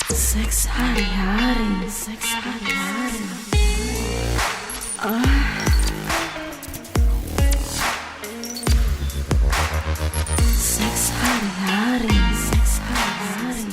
Seks hari-hari, seks hari-hari. Seks hari-hari, seks hari-hari.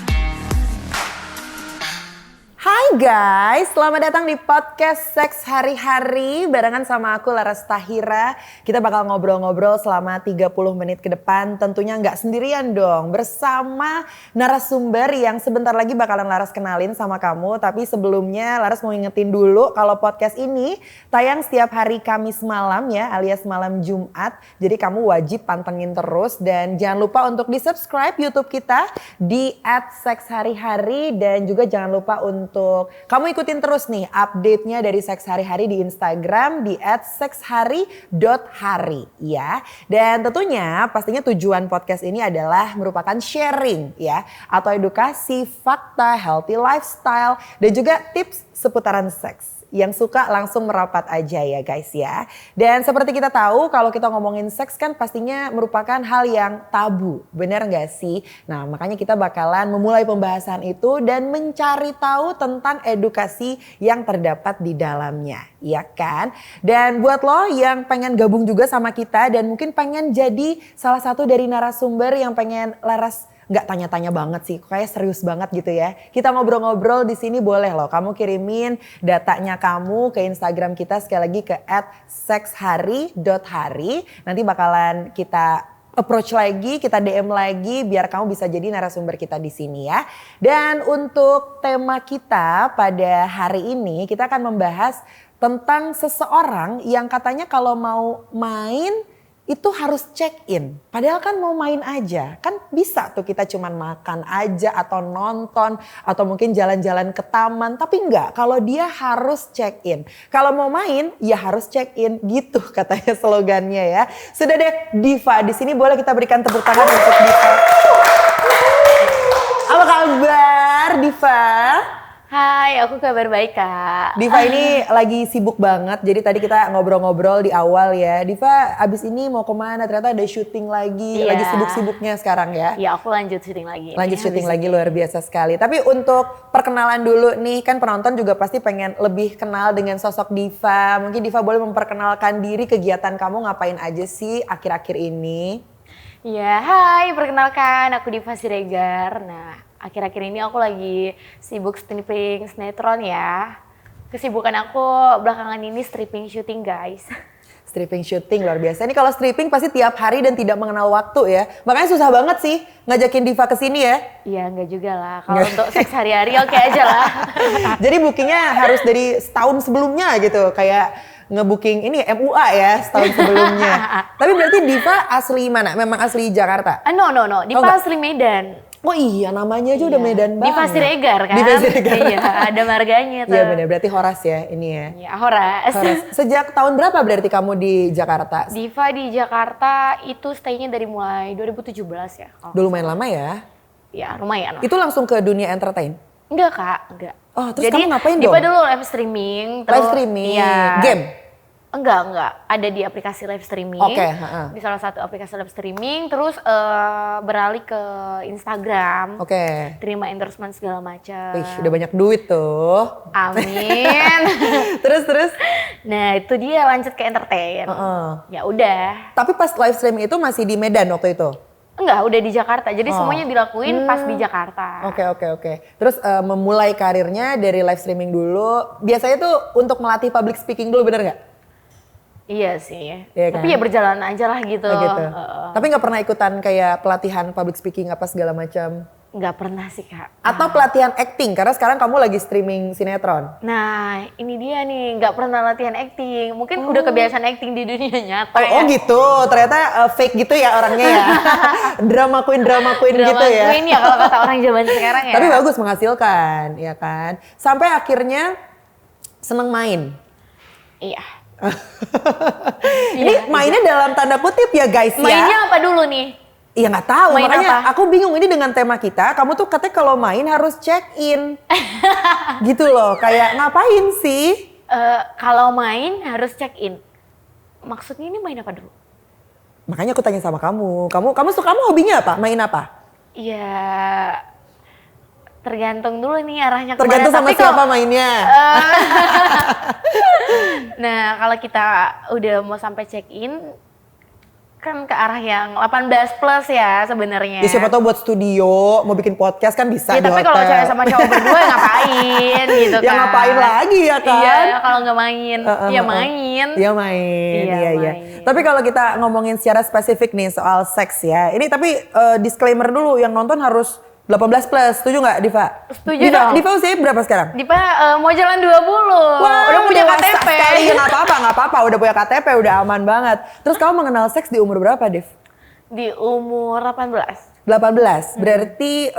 Hai guys, selamat datang di podcast Seks Hari-Hari barengan sama aku Laras Tahira. Kita bakal ngobrol-ngobrol selama 30 menit ke depan. Tentunya nggak sendirian dong, bersama narasumber yang sebentar lagi bakalan Laras kenalin sama kamu. Tapi sebelumnya Laras mau ingetin dulu kalau podcast ini tayang setiap hari Kamis malam ya, alias malam Jumat. Jadi kamu wajib pantengin terus dan jangan lupa untuk di-subscribe YouTube kita di @sekshari-hari dan juga jangan lupa untuk kamu ikutin terus nih update-nya dari Seks Hari-Hari di Instagram di @sekshari.hari ya. Dan tentunya pastinya tujuan podcast ini adalah merupakan sharing ya atau edukasi, fakta, healthy lifestyle dan juga tips seputaran seks. Yang suka langsung merapat aja ya guys ya. Dan seperti kita tahu kalau kita ngomongin seks kan pastinya merupakan hal yang tabu. Bener gak sih? Nah makanya kita bakalan memulai pembahasan itu dan mencari tahu tentang edukasi yang terdapat di dalamnya. Ya kan? Dan buat lo yang pengen gabung juga sama kita dan mungkin pengen jadi salah satu dari narasumber yang pengen Laras nggak tanya-tanya banget sih, kayak serius banget gitu ya. Kita ngobrol-ngobrol di sini boleh loh. Kamu kirimin datanya kamu ke Instagram kita sekali lagi ke @sekshari.hari. Nanti bakalan kita approach lagi, kita DM lagi biar kamu bisa jadi narasumber kita di sini ya. Dan untuk tema kita pada hari ini kita akan membahas tentang seseorang yang katanya kalau mau main itu harus check in. Padahal kan mau main aja. Kan bisa tuh kita cuman makan aja atau nonton atau mungkin jalan-jalan ke taman. Tapi enggak, kalau dia harus check in. Kalau mau main ya harus check in gitu katanya slogannya ya. Sudah deh Diva, di sini boleh kita berikan tepuk tangan untuk Diva. Apa kabar Diva? Hai, aku kabar baik Kak. Diva ini lagi sibuk banget, jadi tadi kita ngobrol-ngobrol di awal ya. Diva abis ini mau kemana? Ternyata ada syuting lagi, Iya. lagi sibuk-sibuknya sekarang ya. Ya aku lanjut syuting lagi. Lanjut Habis syuting lagi ini. luar biasa sekali. Tapi untuk perkenalan dulu nih, kan penonton juga pasti pengen lebih kenal dengan sosok Diva. Mungkin Diva boleh memperkenalkan diri, kegiatan kamu ngapain aja sih akhir-akhir ini? Ya, hai, perkenalkan aku Diva Siregar. Nah, akhir-akhir ini aku lagi sibuk stripping sinetron ya. Kesibukan aku belakangan ini stripping syuting guys. Stripping syuting luar biasa. Ini kalau stripping pasti tiap hari dan tidak mengenal waktu ya. Makanya susah banget sih ngajakin Diva ke sini ya. Iya, enggak juga lah. Kalau untuk seks hari-hari oke aja lah. Jadi bookingnya harus dari setahun sebelumnya gitu. Kayak ngebooking ini MUA ya setahun sebelumnya. Tapi berarti Diva asli mana? Memang asli Jakarta? No. Diva enggak. asli Medan. Oh iya namanya aja udah Medan banget. Diva Siregar kan? Diva Siregar. Iya, ada marganya tuh. Iya benar, berarti Horas ya ini ya. Ya, Horas. Sejak tahun berapa berarti kamu di Jakarta? Diva di Jakarta itu stay-nya dari mulai 2017 ya. Dulu main lama ya? Ya lumayan lah. Itu langsung ke dunia entertain? Enggak Kak, enggak. Oh terus Jadi kamu ngapain Diva dong? dulu live streaming. Live streaming? Iya. Game? Enggak. Ada di aplikasi live streaming. Oke, Di salah satu aplikasi live streaming. Terus beralih ke Instagram. Oke. Terima endorsement segala macam. Wih udah banyak duit tuh. Amin. Terus? Nah itu dia lanjut ke entertain. Ya udah. Tapi pas live streaming itu masih di Medan waktu itu? Enggak, udah di Jakarta. Jadi semuanya dilakuin pas di Jakarta. Oke. Terus memulai karirnya dari live streaming dulu. Biasanya tuh untuk melatih public speaking dulu bener gak? Iya sih. Iya Tapi kan? ya berjalan aja lah gitu. Oh, gitu. Tapi gak pernah ikutan kayak pelatihan public speaking apa segala macam? Nggak pernah sih Kak. Atau pelatihan acting karena sekarang kamu lagi streaming sinetron. Nah ini dia nih, nggak pernah latihan acting. Mungkin udah kebiasaan acting di dunia nyata ya. Oh gitu, ternyata fake gitu ya orangnya ya. drama queen Drama gitu ya. queen ya kalau kata orang zaman sekarang ya. Tapi bagus menghasilkan, ya kan. Sampai akhirnya seneng main. Iya. Ini mainnya dalam tanda kutip ya guys ya. Mainnya apa dulu nih? Iya nggak tahu, Main makanya apa? aku bingung ini dengan tema kita. Kamu tuh katanya kalau main harus check in, gitu loh. Kayak ngapain sih? Kalau main harus check in. Maksudnya ini main apa dulu? Makanya aku tanya sama kamu. Kamu hobinya apa? Main apa? Iya, Tergantung dulu nih arahnya kemana. Tergantung sama Tapi siapa mainnya. Nah, kalau kita udah mau sampai check in kan ke arah yang 18 plus ya sebenarnya. Ya siapa tahu buat studio, mau bikin podcast kan bisa Ya, di tapi hotel. kalau cewek sama cowok berdua ngapain gitu kan. Ya ngapain lagi ya kan? Iya, kalau nggak main, ya main. Ya main, Iya, iya. main. Tapi kalau kita ngomongin secara spesifik nih soal seks ya. Ini tapi disclaimer dulu, yang nonton harus 18 plus, setuju nggak Diva? Setuju dong. Diva usia berapa sekarang? Dipa mau jalan 20. Udah punya dewasa KTP. sekali. Ya nggak apa-apa, udah punya KTP, udah aman banget. Terus kamu mengenal seks di umur berapa, Div? Di umur 18. 18, berarti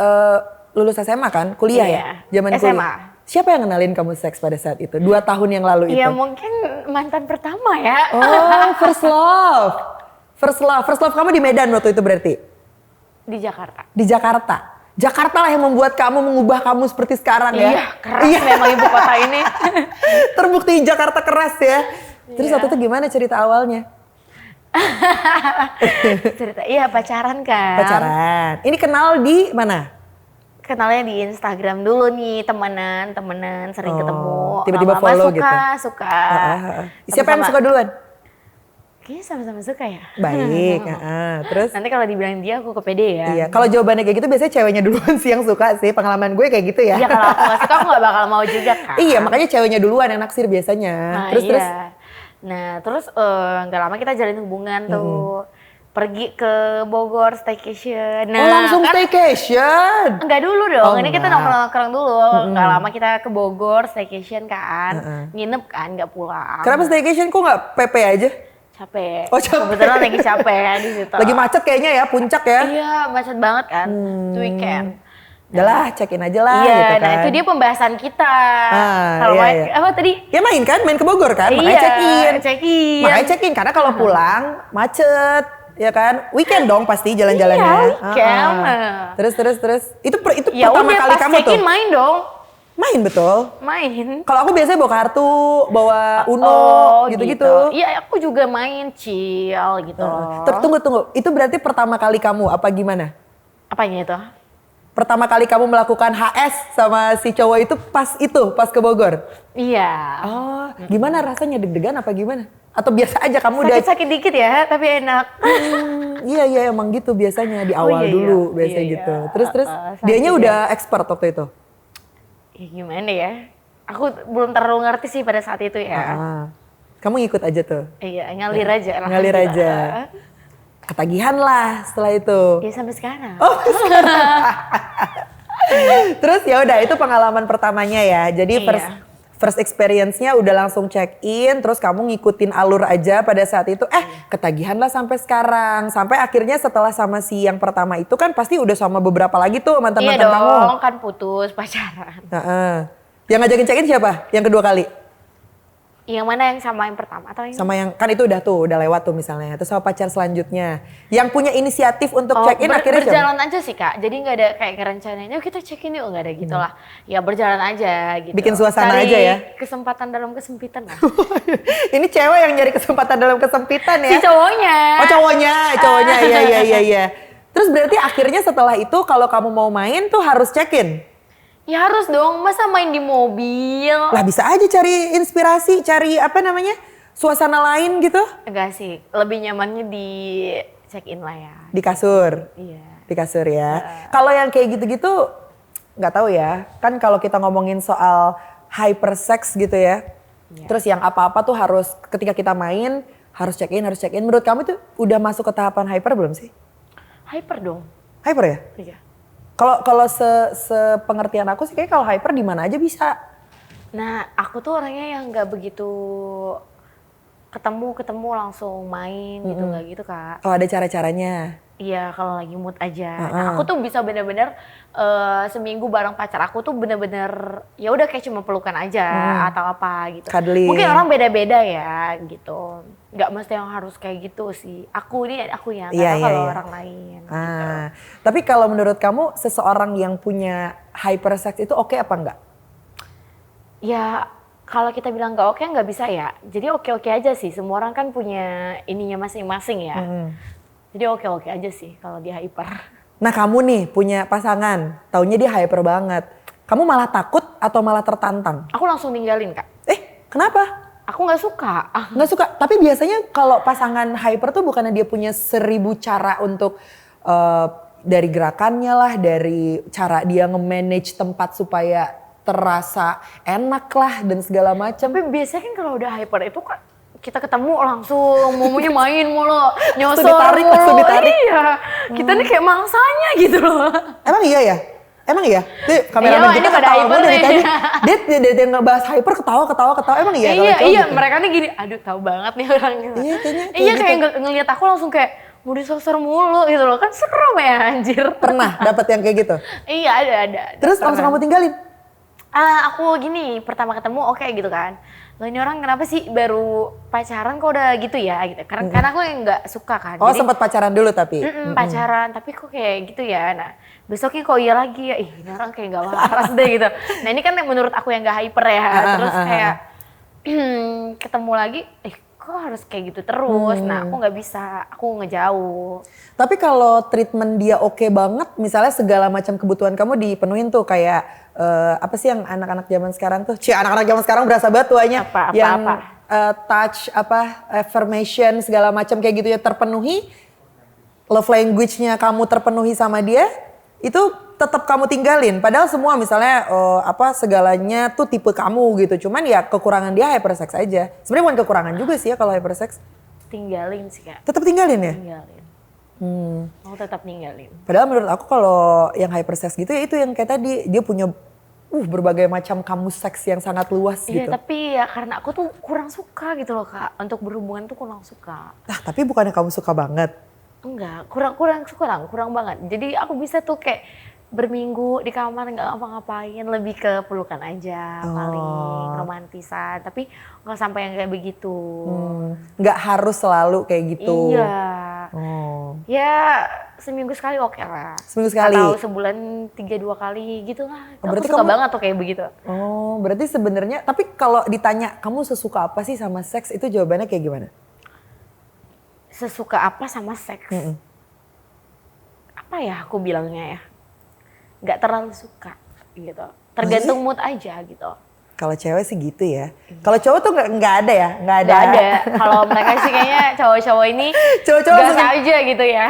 lulus SMA kan? Kuliah Iya, ya? Zaman SMA. kuliah. Siapa yang kenalin kamu seks pada saat itu? 2 tahun yang lalu itu? Iya mungkin mantan pertama ya. Oh, first love. First love kamu di Medan waktu itu berarti? Di Jakarta. Di Jakarta. Jakarta lah yang membuat kamu mengubah kamu seperti sekarang ya. Iya, keras memang ibu kota ini. Terbukti Jakarta keras ya. Terus Iya. waktu itu gimana cerita awalnya? Cerita, iya pacaran kan. Pacaran. Ini kenal di mana? Kenalnya di Instagram dulu nih, temenan, sering Oh, ketemu. tiba-tiba Lama-lama follow suka, gitu. Suka. Siapa yang suka duluan? Kayaknya sama-sama suka ya. Baik. Terus? Nanti kalau dibilang dia, aku kepede ya. Iya. Kalau jawabannya kayak gitu biasanya ceweknya duluan sih yang suka sih. Pengalaman gue kayak gitu ya. Iya, kalau aku gak suka, aku gak bakal mau juga kan. Iya, makanya ceweknya duluan yang naksir biasanya. Nah, terus. Nah, terus nggak lama kita jalin hubungan tuh. Pergi ke Bogor staycation. Nah, Oh, langsung kan, staycation. enggak dulu dong. Oh, Ini kita enggak. nongkrong dulu. Nggak lama kita ke Bogor staycation kan. Nginep kan, nggak pulang. Kenapa staycation kok nggak PP aja? Capek. Oh, capek. Kebetulan lagi capek di situ. Lagi macet kayaknya ya, puncak ya. Iya, macet banget kan. Itu weekend. Udahlah, check-in aja lah Iya, gitu kan. nah itu dia pembahasan kita. Kalau iya, main- iya. apa tadi? Ya main kan, main ke Bogor kan, makanya Iya, check-in. check-in. Makanya check-in, karena kalau pulang macet, ya kan. Weekend dong pasti jalan-jalannya. Iya, weekend. Terus. Itu Ya pertama udah kali pas kamu check-in tuh. main dong. Main betul. Main. Kalau aku biasanya bawa kartu, bawa Uno, Oh, gitu-gitu. Iya, aku juga main chill gitu loh. Tunggu. Itu berarti pertama kali kamu apa gimana? Apanya itu? Pertama kali kamu melakukan HS sama si cowok itu pas ke Bogor? Iya. Oh, gimana rasanya, deg-degan apa gimana? Atau biasa aja kamu udah... Sakit-sakit dikit ya, tapi enak. Iya emang gitu biasanya di awal iya, dulu iya. biasanya Iya, gitu. iya. Terus Sakit dianya ya. udah expert waktu itu. Ya gimana ya? Aku belum terlalu ngerti sih pada saat itu ya. Kamu ngikut aja tuh. Iya, ngalir aja lah. Ngalir aja. Ketagihan lah setelah itu. Ya sampai sekarang. Oh, Terus ya udah itu pengalaman pertamanya ya. Jadi Iya. first experience-nya udah langsung check in, terus kamu ngikutin alur aja pada saat itu. Ketagihan lah sampai sekarang. Sampai akhirnya setelah sama si yang pertama itu kan pasti udah sama beberapa lagi tuh Iya mantan-mantan kamu. dong, kan putus pacaran. Yang ngajakin check in siapa? Yang kedua kali? Yang mana yang sama yang pertama atau yang Sama yang kan itu udah lewat tuh misalnya. Terus sama pacar selanjutnya. Yang punya inisiatif untuk check in akhirnya siapa? berjalan aja sih Kak. Jadi nggak ada kayak ngerencanain, yuk kita check in yuk, nggak ada gitu lah. Ya berjalan aja gitu. Bikin suasana Cari aja ya? kesempatan dalam kesempitan lah. Ini cewek yang nyari kesempatan dalam kesempitan ya? Si cowoknya. Oh cowoknya, iya. Terus berarti akhirnya setelah itu kalau kamu mau main tuh harus check in? Ya harus dong, masa main di mobil? Lah bisa aja cari inspirasi, cari suasana lain gitu? Enggak sih, lebih nyamannya di check in lah ya. Di kasur? Iya. Di kasur ya. Kalau yang kayak gitu-gitu nggak tahu ya. Kan kalau kita ngomongin soal hypersex gitu ya. Iya. Terus yang apa-apa tuh harus ketika kita main harus check in. Menurut kamu tuh udah masuk ke tahapan hyper belum sih? Hyper dong. Hyper ya? Iya. Kalau sepengertian aku sih kayak kalau hyper di mana aja bisa. Nah, aku tuh orangnya yang nggak begitu ketemu langsung main gitu, nggak gitu Kak. Oh ada cara-caranya. Iya, kalau lagi mood aja. Nah, aku tuh bisa bener-bener seminggu bareng pacar aku tuh bener-bener ya udah kayak cuma pelukan aja atau apa gitu. Cuddling. Mungkin orang beda-beda ya gitu. Nggak mesti yang harus kayak gitu sih. Aku ya, nggak tahu kalau orang lain. Gitu. Tapi kalau menurut kamu seseorang yang punya hypersex itu oke apa enggak? Ya kalau kita bilang nggak oke nggak bisa ya. Jadi oke-oke aja sih. Semua orang kan punya ininya masing-masing ya. Jadi oke-oke aja sih kalau dia hyper. Nah kamu nih punya pasangan, taunya dia hyper banget. Kamu malah takut atau malah tertantang? Aku langsung ninggalin, Kak. Kenapa? Aku nggak suka. Nggak suka, tapi biasanya kalau pasangan hyper tuh bukannya dia punya 1000 cara untuk dari gerakannya lah, dari cara dia nge-manage tempat supaya terasa enak lah dan segala macam. Tapi biasanya kan kalau udah hyper itu kan kita ketemu langsung maunya main mulu, nyosor langsung mulu. ditarik. Iya, kita nih kayak mangsanya gitu loh. Emang iya ya? Emang iya? Nih kameramen Iya, kita ini pada ketawa hyper mulu dari nih. tadi. Dia dari ngebahas hyper ketawa. Emang iya? kalau cowok Iya, gitu? mereka nih gini, aduh tahu banget nih orangnya. Iya, kayaknya Iya, kayak kayak gitu. ngelihat aku langsung kayak mau disosor mulu gitu loh. Kan serem ya anjir. Pernah dapet yang kayak gitu? Iya, ada. Terus langsung kamu tinggalin? Aku gini, pertama ketemu oke gitu kan. Loh ini orang kenapa sih baru pacaran kok udah gitu ya gitu. Karena aku yang nggak suka kan. Oh sempat pacaran dulu tapi? Pacaran, tapi kok kayak gitu ya. Nah besoknya kok iya lagi ya, ini orang kayak gak waras deh gitu. Nah ini kan yang menurut aku yang gak hyper ya. Terus kayak ketemu lagi, kok harus kayak gitu terus. Nah aku gak bisa, aku ngejauh. Tapi kalau treatment dia oke banget, misalnya segala macam kebutuhan kamu dipenuhin tuh kayak apa sih yang anak-anak zaman sekarang tuh? Anak-anak zaman sekarang berasa banget tuanya. Yang touch, affirmation segala macam kayak gitu ya terpenuhi. Love language-nya kamu terpenuhi sama dia, itu tetap kamu tinggalin. Padahal semua misalnya segalanya tuh tipe kamu gitu. Cuman ya kekurangan dia hypersex aja. Sebenarnya bukan kekurangan juga sih ya kalau hypersex. Tinggalin sih Kak. Tetap tinggalin ya? Tinggalin. Mau tetap ninggalin. Padahal menurut aku kalau yang hypersex gitu ya itu yang kayak tadi dia punya berbagai macam kamus seks yang sangat luas gitu. Iya tapi ya karena aku tuh kurang suka gitu loh Kak. Untuk berhubungan tuh kurang suka. Tapi bukannya kamu suka banget? Enggak, kurang banget. Jadi aku bisa tuh kayak berminggu di kamar nggak ngapa-ngapain, lebih ke pelukan aja paling romantisan. Tapi nggak sampai yang kayak begitu. Nggak harus selalu kayak gitu. Iya. Ya seminggu sekali oke lah. Seminggu sekali. Atau sebulan 3-2 kali gitu lah. Berarti aku suka kamu banget tuh kayak begitu. Oh, berarti sebenarnya. Tapi kalau ditanya kamu sesuka apa sih sama seks, itu jawabannya kayak gimana? Sesuka apa sama seks? Apa ya aku bilangnya ya? Nggak terlalu suka gitu. Tergantung mood aja gitu. Kalau cewek sih gitu ya. Kalau cowok tuh nggak ada ya, nggak ada. Nggak ada. Kalau mereka sih kayaknya cowok-cowok ini Cowok-cowok gas aja gitu ya.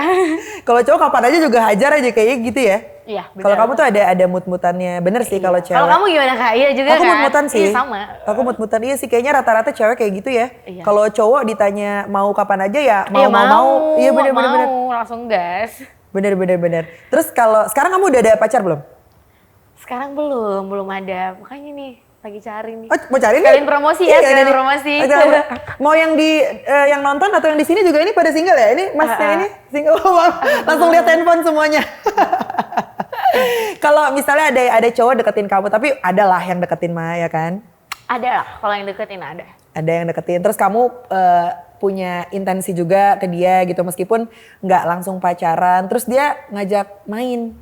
Kalau cowok kapan aja juga hajar aja kayaknya gitu ya. Iya. Kalau kamu tuh ada mood-moodannya, bener sih kalau cewek. Kalau kamu gimana Kak? Iya juga aku kan? mood-moodan sih. Iya sama. Aku mood-moodan iya sih. Kayaknya rata-rata cewek kayak gitu ya. Iya. Kalau cowok ditanya mau kapan aja ya Iya mau. Iya bener-bener. Langsung gas. Bener. Terus kalau sekarang kamu udah ada pacar belum? Sekarang belum ada. Makanya nih lagi cari nih. Oh, mau cari nih? Sekalian promosi ya, sekalian promosi. Mau yang di yang nonton atau yang di sini juga ini pada single ya? Ini masnya ini single. Langsung lihat handphone semuanya. Kalau misalnya ada cowok deketin kamu, tapi ada lah yang deketin mah ya kan? Ada lah, kalau yang deketin ada. Ada yang deketin. Terus kamu punya intensi juga ke dia gitu, meskipun nggak langsung pacaran. Terus dia ngajak main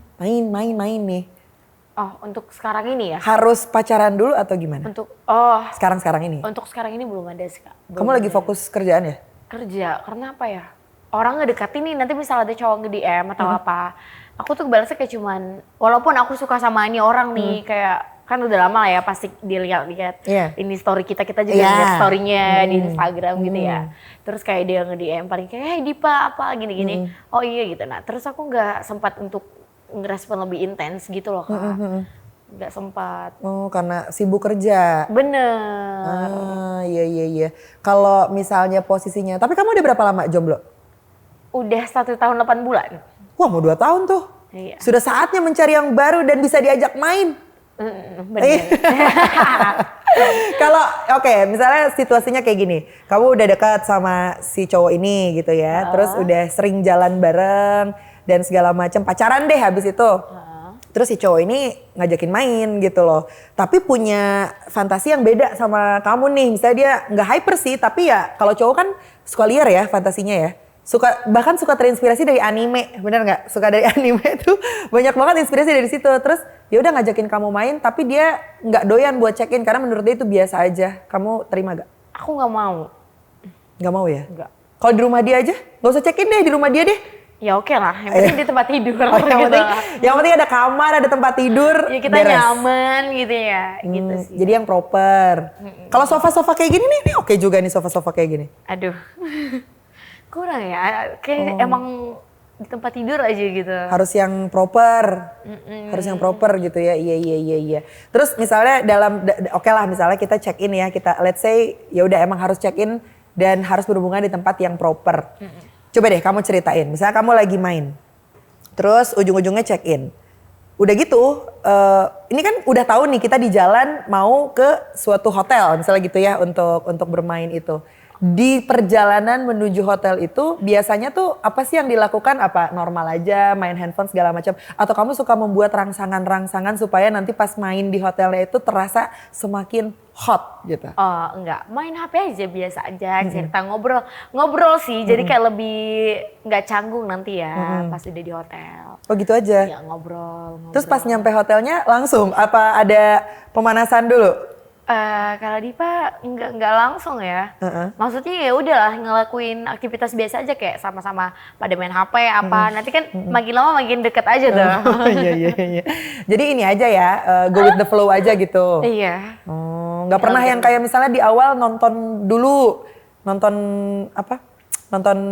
nih. Oh, untuk sekarang ini ya? Harus pacaran dulu atau gimana? Sekarang ini? Untuk sekarang ini belum ada sih Kak. Kamu lagi fokus kerjaan ya? Kerja, karena apa ya? Orang ngedekatin nih, nanti misal ada cowok nge-DM atau apa. Aku tuh balasnya kayak cuman, walaupun aku suka sama ini orang nih, kayak kan udah lama lah ya pasti dilihat-lihat ini story kita juga lihat story-nya di Instagram gitu ya. Terus kayak dia nge-DM paling kayak, hey Dipa apa gini-gini. Oh iya gitu. Nah terus aku nggak sempat untuk ngerespon lebih intens gitu loh Kak. Nggak sempat. Oh karena sibuk kerja. Bener. Iya. Kalau misalnya posisinya, tapi kamu udah berapa lama jomblo? Udah 1 tahun 8 bulan. Wah mau 2 tahun tuh. Iya. Sudah saatnya mencari yang baru dan bisa diajak main. Bener. Kalau misalnya situasinya kayak gini, kamu udah dekat sama si cowok ini gitu ya, terus udah sering jalan bareng dan segala macam, pacaran deh habis itu. Terus si cowok ini ngajakin main gitu loh, tapi punya fantasi yang beda sama kamu nih. Misalnya dia nggak hyper sih, tapi ya kalau cowok kan suka liar ya fantasinya ya. Bahkan suka terinspirasi dari anime, bener nggak? Suka dari anime tuh banyak banget inspirasi dari situ. Terus dia udah ngajakin kamu main, tapi dia nggak doyan buat check in karena menurut dia itu biasa aja. Kamu terima gak? Aku nggak mau. Nggak mau ya? Nggak. Kalau di rumah dia aja, nggak usah check in deh di rumah dia deh. Ya oke lah, yang penting di tempat tidur Oh, gitu. yang penting ada kamar, ada tempat tidur, Ya kita beres. nyaman gitu ya, gitu sih. Jadi yang proper. Kalau sofa-sofa kayak gini nih oke juga nih sofa-sofa kayak gini. Aduh, kurang ya, kayak emang di tempat tidur aja gitu. Harus yang proper. Harus yang proper gitu ya. Iya. Terus misalnya oke lah misalnya kita check in ya, kita let's say ya udah emang harus check in dan harus berhubungan di tempat yang proper. Coba deh kamu ceritain, misalnya kamu lagi main. Terus ujung-ujungnya check in. Udah gitu, ini kan udah tahu nih kita di jalan mau ke suatu hotel misalnya gitu ya untuk bermain itu. Di perjalanan menuju hotel itu biasanya tuh apa sih yang dilakukan? Apa normal aja main handphone segala macam? Atau kamu suka membuat rangsangan-rangsangan supaya nanti pas main di hotelnya itu terasa semakin hot gitu? Oh enggak, main HP aja biasa aja, cerita ngobrol sih, jadi kayak lebih nggak canggung nanti ya pas udah di hotel. Oh gitu aja? Ya ngobrol. Terus pas nyampe hotelnya langsung apa ada pemanasan dulu? Kalau Dipa nggak langsung ya. Maksudnya ya udahlah ngelakuin aktivitas biasa aja kayak sama-sama pada main HP apa. Nanti kan makin lama makin deket aja tuh. Iya. Jadi ini aja ya, go with the flow aja gitu. Iya. Oh, nggak pernah yang kayak misalnya di awal nonton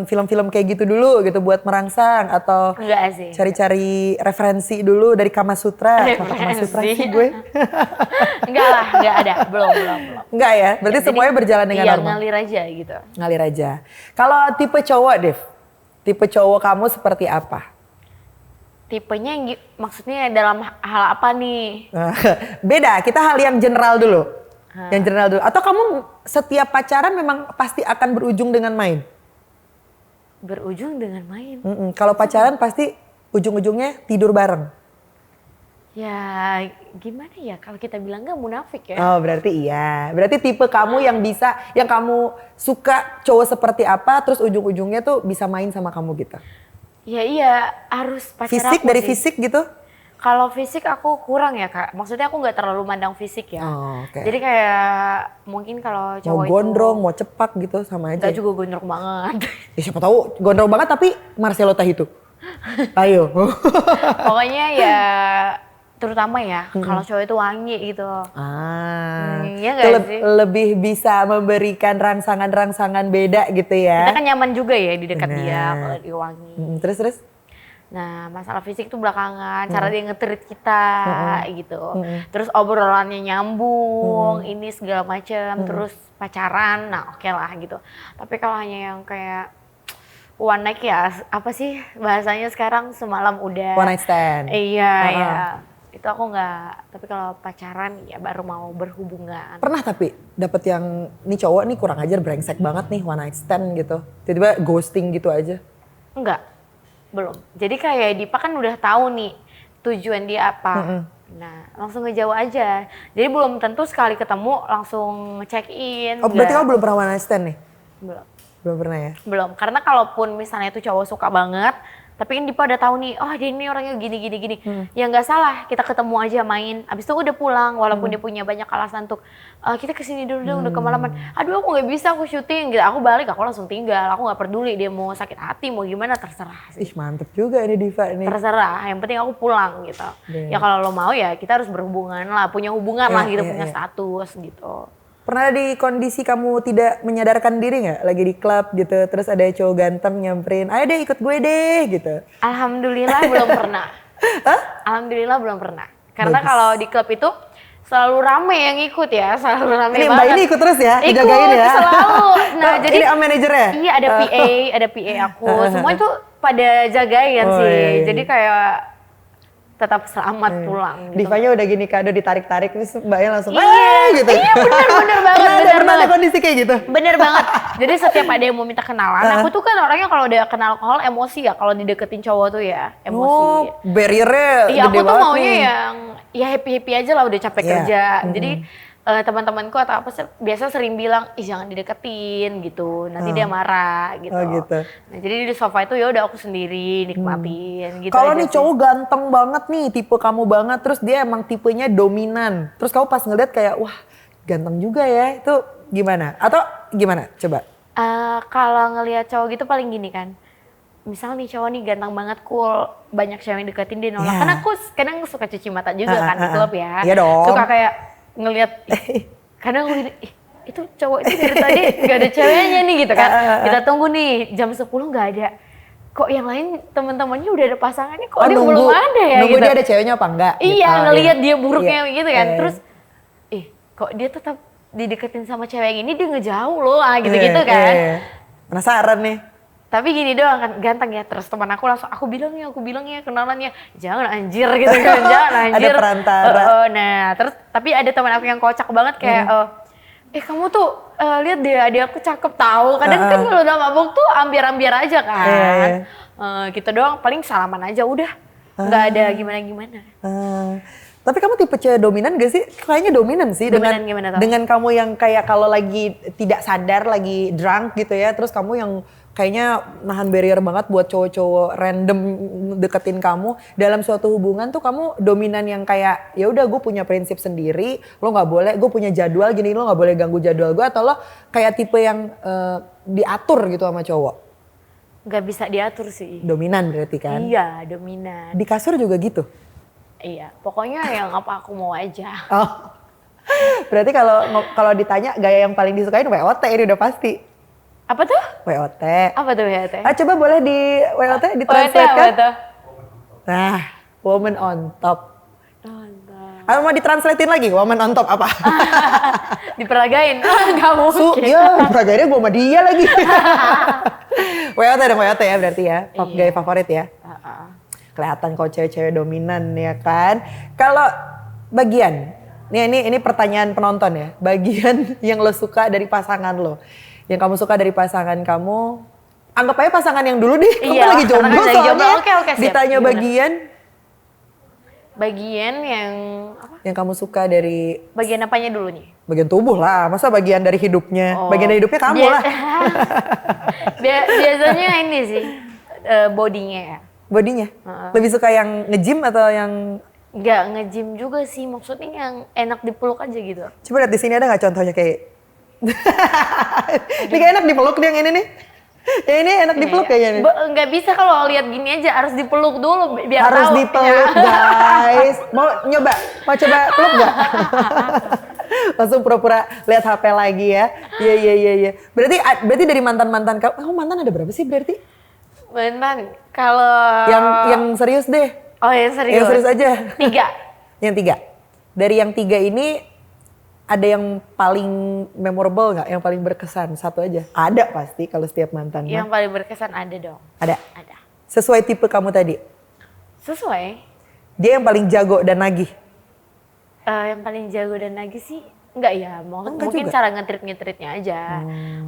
film-film kayak gitu dulu gitu buat merangsang atau Enggak sih. cari-cari referensi dulu dari Kama Sutra. Kenapa Kama Sutra sih gue? Enggak lah, enggak ada, belum. Enggak ya, berarti Jadi, semuanya berjalan dengan iya, normal. ngalir aja gitu. Ngalir aja. Kalau tipe cowok, Dev, tipe cowok kamu seperti apa? Tipenya maksudnya dalam hal apa nih? Beda, kita hal yang general dulu. Yang general dulu. Atau kamu setiap pacaran memang pasti akan berujung dengan main? Berujung dengan main. Kalau pacaran pasti ujung-ujungnya tidur bareng. Ya gimana ya kalau kita bilang nggak munafik ya. Oh berarti iya. Berarti tipe kamu yang kamu suka cowok seperti apa terus ujung-ujungnya tuh bisa main sama kamu gitu. Ya iya harus pacar Fisik aku dari sih. fisik gitu? Kalau fisik aku kurang ya Kak. Maksudnya aku nggak terlalu mandang fisik ya. Oh, oke. Jadi kayak mungkin kalau Mau cowok gondrong, mau cepak gitu sama aja. Nggak juga gondrong banget. Ya siapa tahu gondrong banget tapi Marcelo Tahitu. Ayo. Pokoknya ya terutama ya kalau cowok itu wangi gitu. Iya Itu nggak sih? lebih bisa memberikan rangsangan-rangsangan beda gitu ya. Kita kan nyaman juga ya di dekat Benar. dia kalau dia wangi. Terus? Nah masalah fisik tuh belakangan, cara dia nge-treat kita gitu. Terus obrolannya nyambung, ini segala macam, terus pacaran, nah oke lah gitu. Tapi kalau hanya yang kayak one night ya, apa sih bahasanya sekarang semalam udah. One night stand. Iya, iya. Itu aku nggak, tapi kalau pacaran ya baru mau berhubungan. Pernah tapi dapet yang, nih cowok nih kurang ajar brengsek banget nih one night stand gitu. Tiba-tiba ghosting gitu aja. Enggak, belum. Jadi kayak Dipa kan udah tahu nih tujuan dia apa. Nah langsung ngejauh aja. Jadi belum tentu sekali ketemu langsung check in. Oh berarti kamu belum pernah one night stand nih? Belum. Belum pernah ya? Belum, karena kalaupun misalnya itu cowok suka banget, tapi kan Dipa udah tahu nih, oh dia ini orangnya gini. Ya nggak salah, kita ketemu aja main. Abis itu udah pulang, walaupun dia punya banyak alasan untuk kita kesini dulu dong, udah kemalaman. Aduh aku nggak bisa, aku syuting gitu. Aku balik, aku langsung tinggal. Aku nggak peduli dia mau sakit hati, mau gimana terserah sih. Ih mantep juga ini Diva nih. Terserah, yang penting aku pulang gitu. Ya kalau lo mau ya kita harus berhubungan lah, punya hubungan lah gitu, punya status gitu. Pernah di kondisi kamu tidak menyadarkan diri nggak? Lagi di klub gitu, terus ada cowok ganteng nyamperin, ayo deh ikut gue deh gitu. Alhamdulillah belum pernah. Alhamdulillah belum pernah. Karena kalau di klub itu selalu rame yang ikut ya, selalu rame Ini banget. Mbak ini ikut terus ya, Ikut, dijagain ya. selalu. Nah jadi ini manajernya? Iya ada PA aku, semua itu pada jagain Oh, sih. iya. Jadi kayak tetap selamat pulang gitu. Divanya udah gini kado ditarik-tarik terus mbaknya langsung gitu. Iya bener banget. Pernah ada kondisi kayak gitu? Bener banget. Jadi setiap ada yang mau minta kenalan, aku tuh kan orangnya kalau udah kenal alkohol emosi ya. Kalau dideketin cowok tuh ya emosi. Oh, barrier-nya Iya gede aku tuh banget maunya nih. yang ya happy aja lah, udah capek Iya. kerja. Jadi teman-temanku atau apa biasa sering bilang, ih jangan dideketin gitu, nanti dia marah gitu. Oh, gitu. Nah jadi di sofa itu ya udah aku sendiri nikmatin gitu. Kalau aja nih sih. cowok ganteng banget nih, tipe kamu banget, terus dia emang tipenya dominan. Terus kamu pas ngeliat kayak, wah ganteng juga ya, itu gimana? Atau gimana? Coba. Kalau ngelihat cowok gitu paling gini kan, misal nih cowok nih ganteng banget, cool, banyak cewek yang deketin dia nolak. Iya. Karena aku kadang suka cuci mata juga kan di klub ya. Iya dong. Suka kayak ngelihat, kadang aku gini, itu cowok itu dari tadi gak ada ceweknya nih gitu kan. Kita tunggu nih jam 10 gak ada. Kok yang lain teman-temannya udah ada pasangannya, kok dia belum ada ya nunggu gitu. dia ada ceweknya apa enggak? Iya, gitu. ngelihat dia buruknya gitu kan. Iya. Terus, kok dia tetap dideketin sama cewek yang ini, dia ngejauh loh, gitu-gitu kan. Iya. Penasaran nih. Tapi gini doang kan, ganteng ya. Terus teman aku langsung, aku bilang ya kenalannya. Jangan anjir gitu kan, jangan anjir. Ada perantara. Nah, terus tapi ada teman aku yang kocak banget kayak, kamu tuh lihat deh adik aku cakep tahu. Kadang kan kalau udah mabuk tuh ambiar-ambiar aja kan. Gitu doang, paling salaman aja udah. Nggak ada gimana-gimana. Tapi kamu tipe cewek dominan gak sih? Kayaknya dominan sih. Dominan gimana tuh? Dengan kamu yang kayak kalau lagi tidak sadar, lagi drunk gitu ya. Terus kamu yang kayaknya nahan barrier banget buat cowok-cowok random deketin kamu. Dalam suatu hubungan tuh kamu dominan yang kayak ya udah gue punya prinsip sendiri. Lo gak boleh, gue punya jadwal gini, lo gak boleh ganggu jadwal gue. Atau lo kayak tipe yang diatur gitu sama cowok? Gak bisa diatur sih. Dominan berarti kan? Iya, dominan. Di kasur juga gitu? Iya, pokoknya yang apa aku mau aja. Oh, berarti kalau ditanya gaya yang paling disukain WOT ini udah pasti. Apa tuh? WOT. Apa tuh ya teh? Coba boleh di WOT WOT ditranslate apa kan? tuh? Nah, woman on top. Nonton. Mau ditranslatein lagi, woman on top apa? Diperagain? Gak mungkin. Iya, peragainnya gue sama dia lagi. WOT ada WOT ya berarti ya, gaya favorit ya. Kelihatan kok cewek-cewek dominan ya kan. Kalau bagian, ini pertanyaan penonton ya. Bagian yang lo suka dari pasangan lo. Yang kamu suka dari pasangan kamu, anggap aja pasangan yang dulu deh. Kamu Iya, lagi jomblo karena lagi soalnya. jomblo. Oke, siap. Ditanya Gimana? Bagian yang apa? Yang kamu suka dari Bagian apanya dulu nih? bagian tubuh lah. Masa bagian dari hidupnya? Bagian dari hidupnya kamu lah. Biasanya ini sih, bodinya ya. Bodinya? Lebih suka yang nge-gym atau yang... Nggak nge-gym juga sih, maksudnya yang enak dipeluk aja gitu. Coba lihat di sini ada nggak contohnya kayak... Ini kayak enak dipeluk dia yang ini nih. Yang ini enak dipeluk kayaknya nih. Nggak bisa kalau lihat gini aja, harus dipeluk dulu biar Harus tahu. dipeluk guys. Mau nyoba? Mau coba peluk nggak? Langsung pura-pura lihat HP lagi ya. Iya. Berarti dari mantan-mantan kamu mantan ada berapa sih berarti? Mantan, kalau... Yang serius deh. Oh yang serius? Yang serius aja. 3. Yang 3. Dari yang 3 ini ada yang paling memorable nggak? Yang paling berkesan? Satu aja. Ada pasti kalau setiap mantan. Yang paling berkesan ada dong. Ada. Ada. Sesuai tipe kamu tadi. Sesuai. Dia yang paling jago dan nagih. Yang paling jago dan lagi sih enggak ya, enggak mungkin juga? cara ngetrit-ngetritnya aja.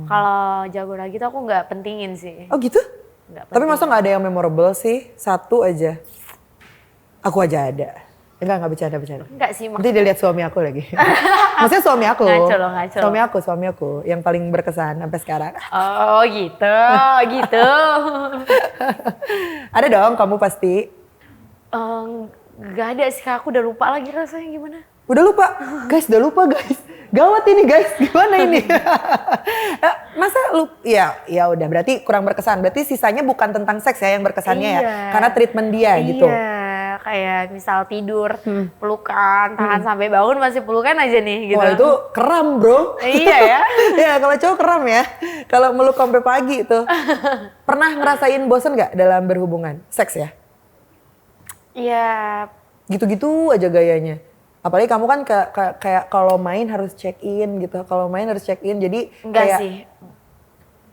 Kalau jago lagi tuh aku nggak pentingin sih. Oh gitu? Nggak Tapi penting. masa nggak ada yang memorable sih? Satu aja. Aku aja ada. Enggak bercanda. Enggak sih, Nanti dia lihat suami aku lagi. Maksudnya suami aku. Ngaco loh. Suami aku yang paling berkesan sampai sekarang. Oh gitu. Ada dong kamu pasti. Gak ada sih, Kak. Aku udah lupa lagi rasanya gimana. Udah lupa? Guys, udah lupa guys. Gawat ini guys, gimana ini? Masa lu, ya udah berarti kurang berkesan. Berarti sisanya bukan tentang seks ya yang berkesannya ya? Karena treatment dia gitu. Iya, kayak misal tidur, pelukan, tahan sampai bangun masih pelukan aja nih gitu. Wah itu keram bro. Iya ya. Ya kalau cowok keram ya. Kalau meluk sampai pagi tuh. Pernah ngerasain bosen gak dalam berhubungan? Seks ya? Iya. Gitu-gitu aja gayanya. Apalagi kamu kan kayak kalau main harus check in gitu. Kalau main harus check in jadi Enggak kayak sih.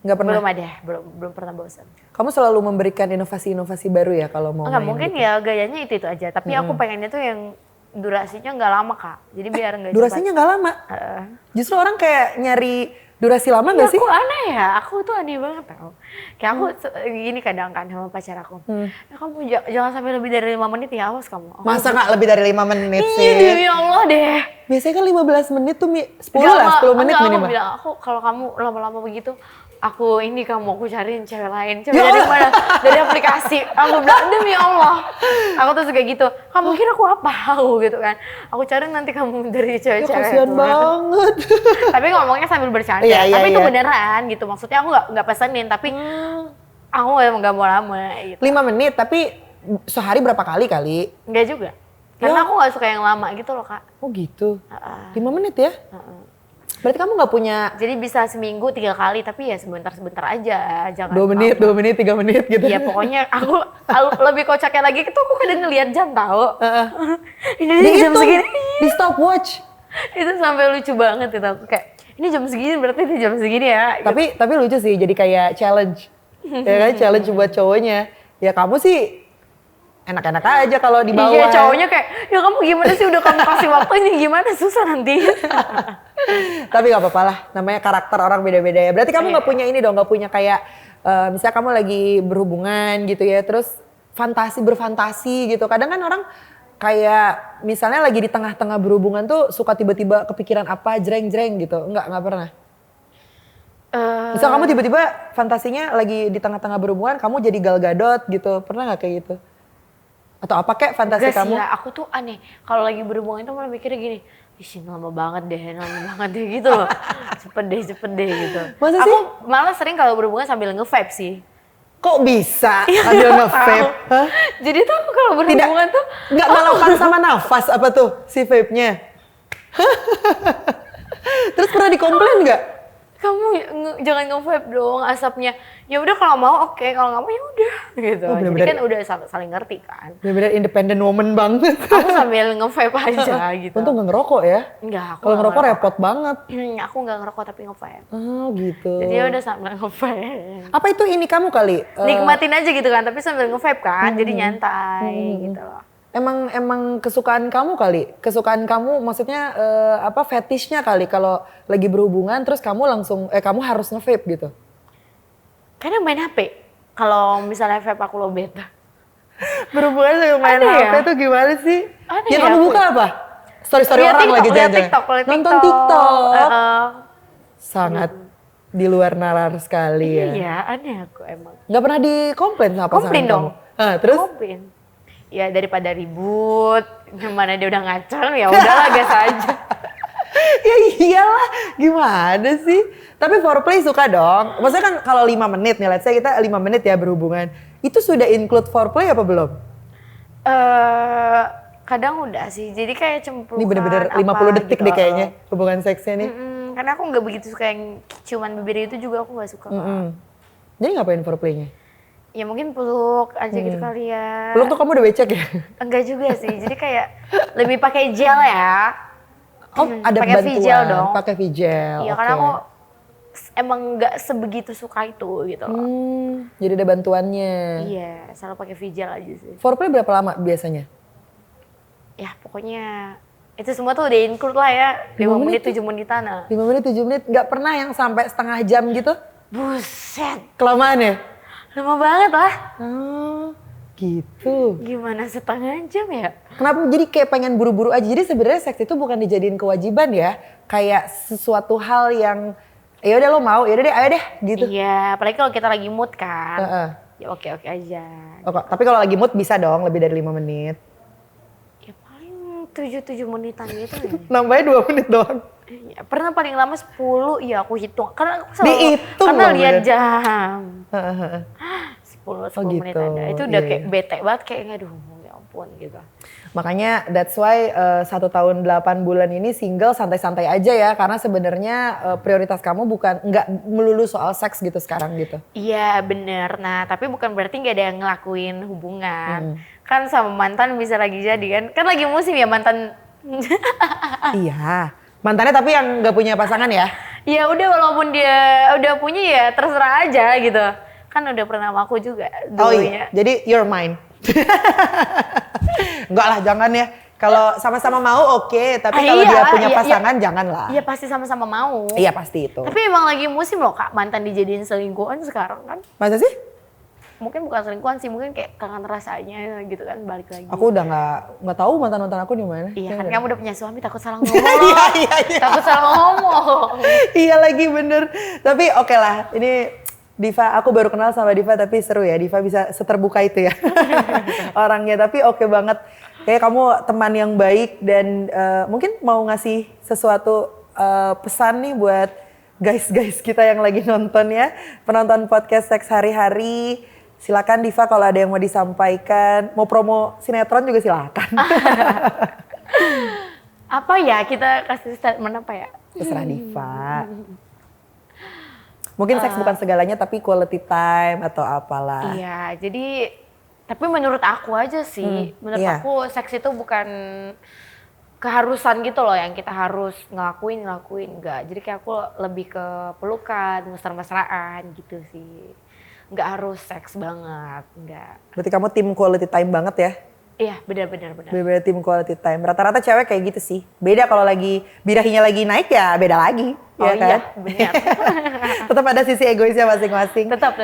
Enggak pernah. Belum ada, belum pernah bosan. Kamu selalu memberikan inovasi-inovasi baru ya kalau mau Enggak, main mungkin gitu? ya gayanya itu aja. Tapi aku pengennya tuh yang durasinya nggak lama, Kak. Jadi biar nggak Durasinya nggak lama? Heeh. Justru orang kayak nyari durasi lama Ya, gak sih? aku aneh ya, aku tuh aneh banget tau. Kayak aku gini kadang kan sama pacar aku. Ya, kamu jangan sampai lebih dari 5 menit ya, awas kamu. Aku Masa nggak lebih dari 5 menit Iya, sih? demi Allah deh. Biasanya kan 15 menit tuh 10 Enggak, lah, 10 menit enggak, minimal. Aku bilang, kalau kamu lama-lama begitu, aku cariin cewek lain. Cewek Ya dari Allah. mana? Dari aplikasi. Aku bilang, demi Allah. Aku tuh suka gitu. Kamu kira aku apa? Aku gitu kan. Aku cari nanti kamu dari Ya cewek-cewek. kasihan itu. banget. Tapi ngomongnya sambil bercanda. Iya, Tapi itu iya. beneran gitu. Maksudnya aku nggak pesenin. Tapi Aku emang gak mau lama gitu. 5 menit tapi sehari berapa kali kali? Enggak juga. Karena Ya. aku gak suka yang lama gitu loh Kak. Oh gitu. Heeh. 5 menit ya? Heeh. Berarti kamu nggak punya Jadi bisa seminggu 3 kali tapi ya sebentar-sebentar aja. Jangan 2 menit, lama. 2 menit, 3 menit gitu? Iya pokoknya aku lebih kocaknya lagi itu aku kadang ngeliat jam tau. Ini jam Dihitung, segini. di stopwatch. Itu sampai lucu banget itu aku kayak ini jam segini berarti ini jam segini ya. Tapi lucu sih, jadi kayak challenge. Ya kan, challenge buat cowoknya. Ya kamu sih enak-enak aja kalau di bawah. Iya cowoknya kayak ya kamu gimana sih udah kamu kasih waktu ini gimana susah nanti. Tapi gak apa-apa lah, namanya karakter orang beda-beda ya. Berarti kamu gak punya ini dong, gak punya kayak misalnya kamu lagi berhubungan gitu ya, terus berfantasi gitu. Kadang kan orang kayak misalnya lagi di tengah-tengah berhubungan tuh suka tiba-tiba kepikiran apa, jreng-jreng gitu. Enggak pernah. Misal kamu tiba-tiba fantasinya lagi di tengah-tengah berhubungan, kamu jadi Gal Gadot gitu. Pernah gak kayak gitu? Atau apa kayak fantasi Enggak sih kamu? ya, aku tuh aneh. Kalau lagi berhubungan itu malah mikirnya gini, ih ini lama banget deh gitu loh. Cepet deh gitu. Masa Aku sih? malah sering kalau berhubungan sambil nge-vape sih. Kok bisa Iya, ambil nggak nge-vape? tahu. Hah? Jadi tuh aku kalau berhubungan tuh Nggak melakukan sama nafas apa tuh si vape-nya? Terus pernah dikomplain nggak? kamu jangan nge-vape dong asapnya. Ya udah kalau mau oke, kalau nggak mau ya udah gitu. Oh, Jadi bener-bener. kan udah saling ngerti kan. Bener-bener independent woman banget. Aku sambil nge-vape aja gitu. Untung nggak ngerokok ya? Enggak, aku Kalau nggak ngerokok repot banget. Aku nggak ngerokok tapi nge-vape. Oh gitu. Jadi ya udah sambil nge-vape. Apa itu ini kamu kali? Nikmatin aja gitu kan, tapi sambil nge-vape kan, jadi nyantai gitu loh. Emang kesukaan kamu kali? Kesukaan kamu maksudnya apa fetishnya kali kalau lagi berhubungan terus kamu langsung kamu harus nge-vape gitu? Kadang main HP, kalau misalnya vape aku low beta. Berhubungan sama main Aneh HP ya? tuh gimana sih? Aneh Ya ya kamu aku. buka apa? Story-story Lihat orang TikTok, lagi lihat jalan-jalan. TikTok, lihat Nonton TikTok. TikTok. Sangat di luar nalar sekali ya. Iya, aneh aku emang. Nggak pernah dikomplain sama pasangan Komplain dong. kamu? Terus? Komplain. Ya daripada ribut, gimana dia udah ngaceng, ya udahlah gas aja. Ya iyalah, gimana sih? Tapi foreplay suka dong. Maksudnya kan kalau 5 menit nih, let's say kita 5 menit ya berhubungan. Itu sudah include foreplay apa belum? Kadang udah sih, jadi kayak cempelukan Ini bener-bener 50 apa detik gitu. deh kayaknya hubungan seksnya nih. Karena aku nggak begitu suka yang ciuman bibir itu juga aku nggak suka. Kak. Jadi ngapain foreplaynya? Ya mungkin peluk aja gitu kali ya. Peluk tuh kamu udah becek ya? Enggak juga sih, jadi kayak lebih pakai gel ya. Oh ada pakai bantuan, V-gel dong. pakai V-gel. Iya karena aku emang nggak sebegitu suka itu gitu loh. Jadi ada bantuannya. Iya, selalu pakai V-gel aja sih. Foreplay berapa lama biasanya? Ya pokoknya itu semua tuh udah include lah ya. 5 menit, 7 menitan. 5 menit, 7 menit, nggak pernah yang sampai setengah jam gitu? Buset, Kelamaan ya? lama banget lah. Oh, gitu. Gimana setengah jam ya? Kenapa jadi kayak pengen buru-buru aja? Jadi sebenarnya seks itu bukan dijadiin kewajiban ya, kayak sesuatu hal yang ya udah lo mau, ya udah deh, ayo deh gitu. Iya, apalagi kalau kita lagi mood kan. Heeh. Ya oke-oke aja. Oke, tapi kalau lagi mood bisa dong lebih dari 5 menit. Ya paling 7 menitan gitu ya. Nambahnya 2 menit doang. Ya, pernah paling lama 10, ya aku hitung. Karena aku selalu, Dihitung karena loh, lihat Beb. jam. Heeh, heeh. 10 menit gitu, ada. Itu udah iya, kayak iya. bete banget kayaknya, aduh ya ampun gitu. Makanya that's why 1 tahun 8 bulan ini single santai-santai aja ya, karena sebenarnya prioritas kamu bukan nggak melulu soal seks gitu sekarang gitu. Iya bener, nah tapi bukan berarti nggak ada yang ngelakuin hubungan. Kan sama mantan bisa lagi jadi kan lagi musim ya mantan. Iya, mantannya tapi yang nggak punya pasangan ya? Ya udah walaupun dia udah punya ya terserah aja gitu. Kan udah pernah sama aku juga Oh dulunya. iya, jadi you're mine. Enggak lah, jangan ya. Kalau sama-sama mau oke, tapi kalau dia punya pasangan janganlah. Iya pasti sama-sama mau. Iya pasti itu. Tapi emang lagi musim loh Kak, mantan dijadiin selingkuhan sekarang kan. Masa sih? Mungkin bukan selingkuhan sih, mungkin kayak kangen rasanya gitu kan balik lagi. Aku udah nggak tahu mantan aku di mana. Iya kan nggak? kamu udah punya suami takut salah ngomong. Iya. Takut salah ngomong. Iya lagi bener. Tapi oke lah, ini Diva, aku baru kenal sama Diva tapi seru ya. Diva bisa seterbuka itu ya orangnya. Tapi oke banget. Kayak kamu teman yang baik dan mungkin mau ngasih sesuatu pesan nih buat guys kita yang lagi nonton ya, penonton podcast Seks Hari-Hari. Silakan Diva kalau ada yang mau disampaikan, mau promo sinetron juga silakan. Apa ya, kita kasih statement apa ya? Terserah Diva. Mungkin seks bukan segalanya tapi quality time atau apalah. Iya, jadi tapi menurut aku aja sih, menurut iya. aku seks itu bukan keharusan gitu loh yang kita harus ngelakuin enggak. Jadi kayak aku lebih ke pelukan, mesra-mesraan gitu sih. Enggak harus seks banget, enggak. Berarti kamu tim quality time banget ya? Iya, benar. Bener-bener tim quality time. Rata-rata cewek kayak gitu sih. Beda kalau lagi birahinya lagi naik ya beda lagi. Oh ya kan? iya, benar. Tetap ada sisi egoisnya masing-masing. tetap.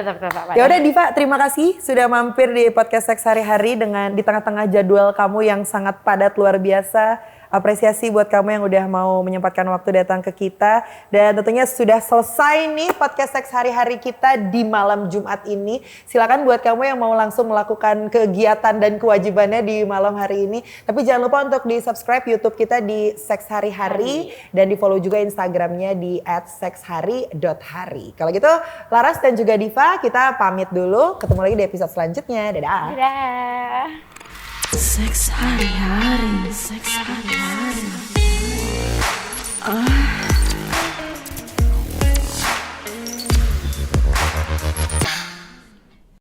Ya udah Diva, terima kasih sudah mampir di podcast Seks Hari-Hari di tengah-tengah jadwal kamu yang sangat padat luar biasa. Apresiasi buat kamu yang udah mau menyempatkan waktu datang ke kita. Dan tentunya sudah selesai nih podcast Seks Hari-Hari kita di malam Jumat ini. Silakan buat kamu yang mau langsung melakukan kegiatan dan kewajibannya di malam hari ini. Tapi jangan lupa untuk di subscribe YouTube kita di Seks Hari-Hari. Dan di follow juga Instagramnya di @sekshari.hari. Kalau gitu Laras dan juga Diva kita pamit dulu. Ketemu lagi di episode selanjutnya. Dadah. Dadah. Seks hari-hari, seks hari-hari.